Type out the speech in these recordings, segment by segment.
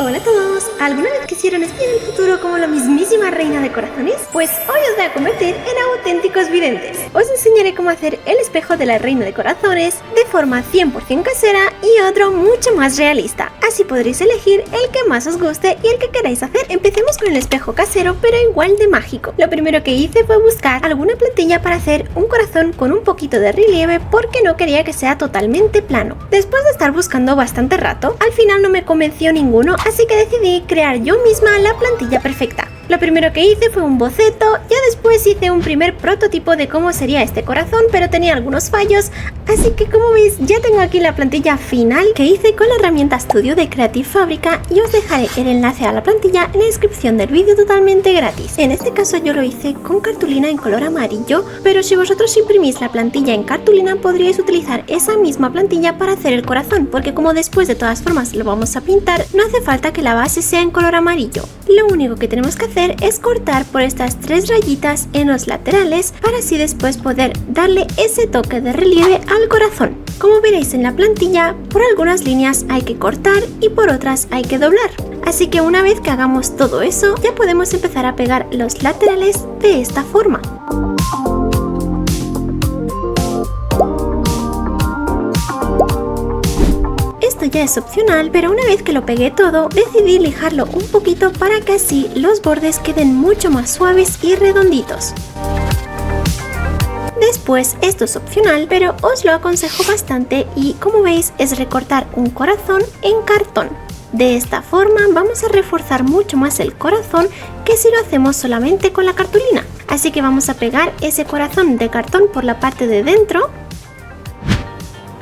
Hola a todos, ¿alguna vez quisieron espiar el futuro como la mismísima reina de corazones? Pues hoy os voy a convertir en auténticos videntes. Os enseñaré cómo hacer el espejo de la reina de corazones de forma 100% casera y otro mucho más realista. Así podréis elegir el que más os guste y el que queráis hacer. Empecemos con el espejo casero, pero igual de mágico. Lo primero que hice fue buscar alguna plantilla para hacer un corazón con un poquito de relieve porque no quería que sea totalmente plano. Después de estar buscando bastante rato, al final no me convenció ninguno, así que decidí crear yo misma la plantilla perfecta. Lo primero que hice fue un boceto, ya después hice un primer prototipo de cómo sería este corazón, pero tenía algunos fallos, así que como veis ya tengo aquí la plantilla final que hice con la herramienta Studio de Creative Fabrica y os dejaré el enlace a la plantilla en la descripción del vídeo totalmente gratis. En este caso yo lo hice con cartulina en color amarillo, pero si vosotros imprimís la plantilla en cartulina podríais utilizar esa misma plantilla para hacer el corazón, porque como después de todas formas lo vamos a pintar, no hace falta que la base sea en color amarillo. Lo único que tenemos que hacer es cortar por estas 3 rayitas en los laterales para así después poder darle ese toque de relieve al corazón. Como veréis en la plantilla, por algunas líneas hay que cortar y por otras hay que doblar. Así que una vez que hagamos todo eso, ya podemos empezar a pegar los laterales de esta forma. Esto ya es opcional, pero una vez que lo pegué todo, decidí lijarlo un poquito para que así los bordes queden mucho más suaves y redonditos. Después, esto es opcional, pero os lo aconsejo bastante y como veis es recortar un corazón en cartón. De esta forma vamos a reforzar mucho más el corazón que si lo hacemos solamente con la cartulina. Así que vamos a pegar ese corazón de cartón por la parte de dentro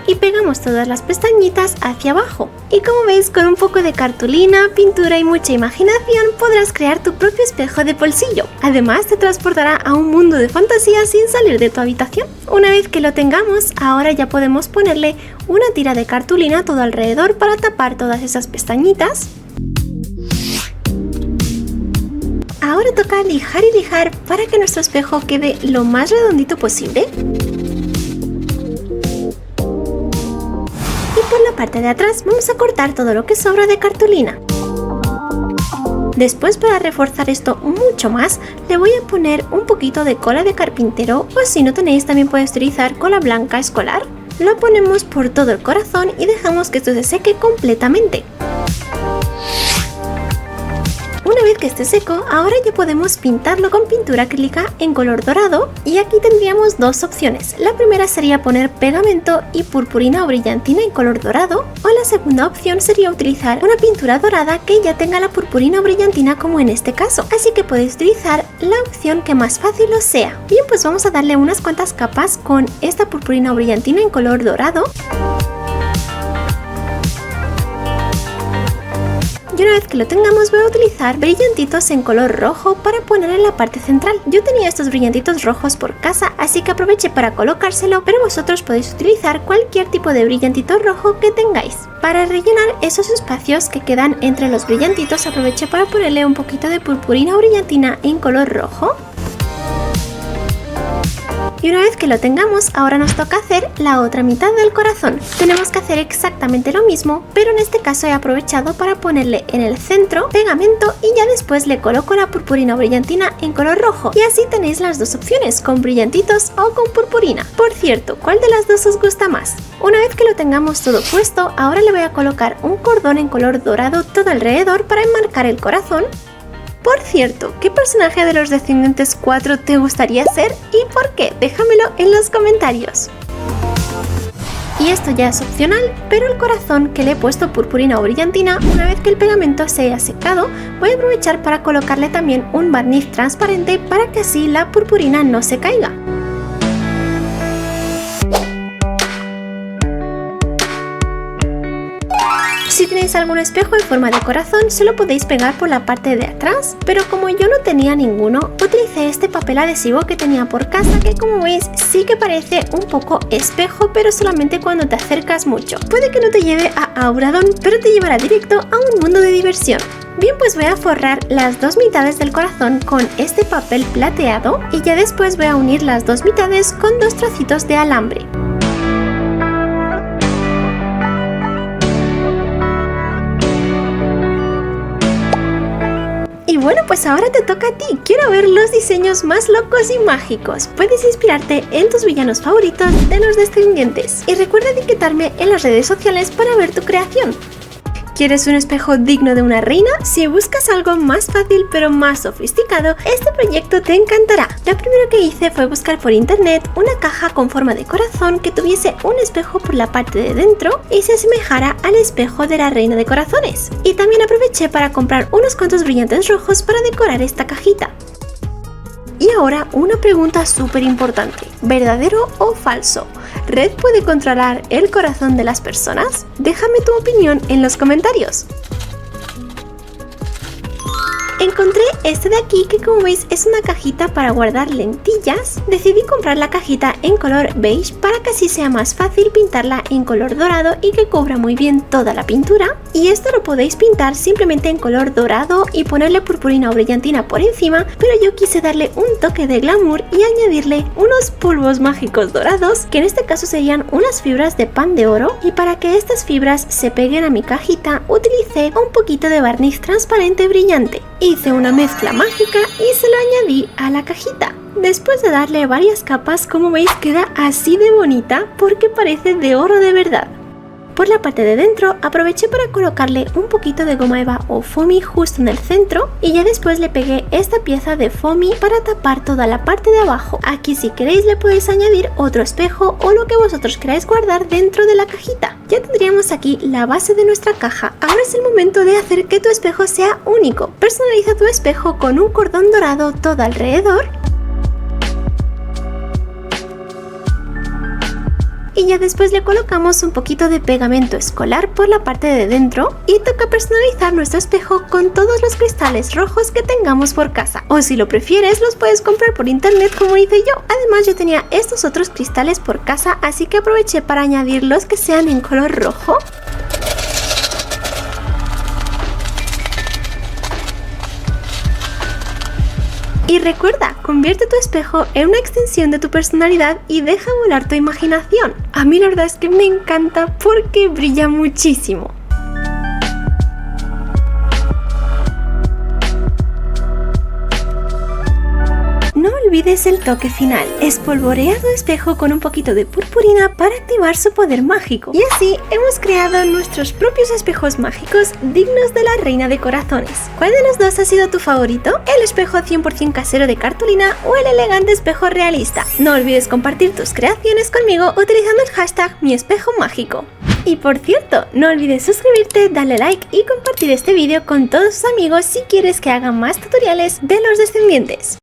y pegamos todas las pestañitas hacia abajo. Y como veis, con un poco de cartulina, pintura y mucha imaginación podrás crear tu propio espejo de bolsillo. Además te transportará a un mundo de fantasía sin salir de tu habitación. Una vez que lo tengamos, ahora ya podemos ponerle una tira de cartulina todo alrededor para tapar todas esas pestañitas. Ahora toca lijar y lijar para que nuestro espejo quede lo más redondito posible. Por la parte de atrás vamos a cortar todo lo que sobra de cartulina. Después, para reforzar esto mucho más, le voy a poner un poquito de cola de carpintero, o si no tenéis también podéis utilizar cola blanca escolar. Lo ponemos por todo el corazón y dejamos que esto se seque completamente. Una vez que esté seco, ahora ya podemos pintarlo con pintura acrílica en color dorado y aquí tendríamos dos opciones. La primera sería poner pegamento y purpurina o brillantina en color dorado, o la segunda opción sería utilizar una pintura dorada que ya tenga la purpurina o brillantina como en este caso. Así que podéis utilizar la opción que más fácil os sea. Bien, pues vamos a darle unas cuantas capas con esta purpurina o brillantina en color dorado. Y una vez que lo tengamos voy a utilizar brillantitos en color rojo para poner en la parte central. Yo tenía estos brillantitos rojos por casa, así que aproveché para colocárselo, pero vosotros podéis utilizar cualquier tipo de brillantito rojo que tengáis. Para rellenar esos espacios que quedan entre los brillantitos, aproveché para ponerle un poquito de purpurina o brillantina en color rojo. Y una vez que lo tengamos, ahora nos toca hacer la otra mitad del corazón. Tenemos que hacer exactamente lo mismo, pero en este caso he aprovechado para ponerle en el centro pegamento y ya después le coloco la purpurina o brillantina en color rojo. Y así tenéis las dos opciones, con brillantitos o con purpurina. Por cierto, ¿cuál de las dos os gusta más? Una vez que lo tengamos todo puesto, ahora le voy a colocar un cordón en color dorado todo alrededor para enmarcar el corazón. Por cierto, ¿qué personaje de los Descendientes 4 te gustaría ser y por qué? Déjamelo en los comentarios. Y esto ya es opcional, pero el corazón que le he puesto purpurina o brillantina, una vez que el pegamento se haya secado, voy a aprovechar para colocarle también un barniz transparente para que así la purpurina no se caiga. Si tenéis algún espejo en forma de corazón, se lo podéis pegar por la parte de atrás, pero como yo no tenía ninguno, utilicé este papel adhesivo que tenía por casa, que como veis sí que parece un poco espejo, pero solamente cuando te acercas mucho. Puede que no te lleve a Auradon, pero te llevará directo a un mundo de diversión. Bien, pues voy a forrar las dos mitades del corazón con este papel plateado y ya después voy a unir las dos mitades con dos trocitos de alambre. bueno, pues ahora te toca a ti. Quiero ver los diseños más locos y mágicos. Puedes inspirarte en tus villanos favoritos de los Descendientes. Y recuerda etiquetarme en las redes sociales para ver tu creación. ¿Quieres un espejo digno de una reina? Si buscas algo más fácil pero más sofisticado, este proyecto te encantará. Lo primero que hice fue buscar por internet una caja con forma de corazón que tuviese un espejo por la parte de dentro y se asemejara al espejo de la reina de corazones. Y también aproveché para comprar unos cuantos brillantes rojos para decorar esta cajita. Y ahora una pregunta súper importante, ¿verdadero o falso? ¿Red puede controlar el corazón de las personas? Déjame tu opinión en los comentarios. Encontré este de aquí que, como veis, es una cajita para guardar lentillas. Decidí comprar la cajita en color beige para que así sea más fácil pintarla en color dorado y que cubra muy bien toda la pintura. Y esto lo podéis pintar simplemente en color dorado y ponerle purpurina o brillantina por encima, pero yo quise darle un toque de glamour y añadirle unos polvos mágicos dorados, que en este caso serían unas fibras de pan de oro. Y para que estas fibras se peguen a mi cajita, utilicé un poquito de barniz transparente brillante. Hice una mezcla mágica y se lo añadí a la cajita. Después de darle varias capas, como veis, queda así de bonita porque parece de oro de verdad. Por la parte de dentro aproveché para colocarle un poquito de goma eva o foamy justo en el centro y ya después le pegué esta pieza de foamy para tapar toda la parte de abajo. Aquí, si queréis, le podéis añadir otro espejo o lo que vosotros queráis guardar dentro de la cajita. Ya tendríamos aquí la base de nuestra caja. Ahora es el momento de hacer que tu espejo sea único. Personaliza tu espejo con un cordón dorado todo alrededor. Y ya después le colocamos un poquito de pegamento escolar por la parte de dentro y toca personalizar nuestro espejo con todos los cristales rojos que tengamos por casa. O si lo prefieres, los puedes comprar por internet como hice yo. Además, yo tenía estos otros cristales por casa, así que aproveché para añadir los que sean en color rojo. Y recuerda, convierte tu espejo en una extensión de tu personalidad y deja volar tu imaginación. A mí la verdad es que me encanta porque brilla muchísimo. No olvides el toque final. Espolvorea tu espejo con un poquito de purpurina para activar su poder mágico. Y así hemos creado nuestros propios espejos mágicos dignos de la reina de corazones. ¿Cuál de los dos ha sido tu favorito? ¿El espejo 100% casero de cartulina o el elegante espejo realista? No olvides compartir tus creaciones conmigo utilizando el hashtag #miespejomágico. Y por cierto, no olvides suscribirte, darle like y compartir este vídeo con todos tus amigos si quieres que haga más tutoriales de los Descendientes.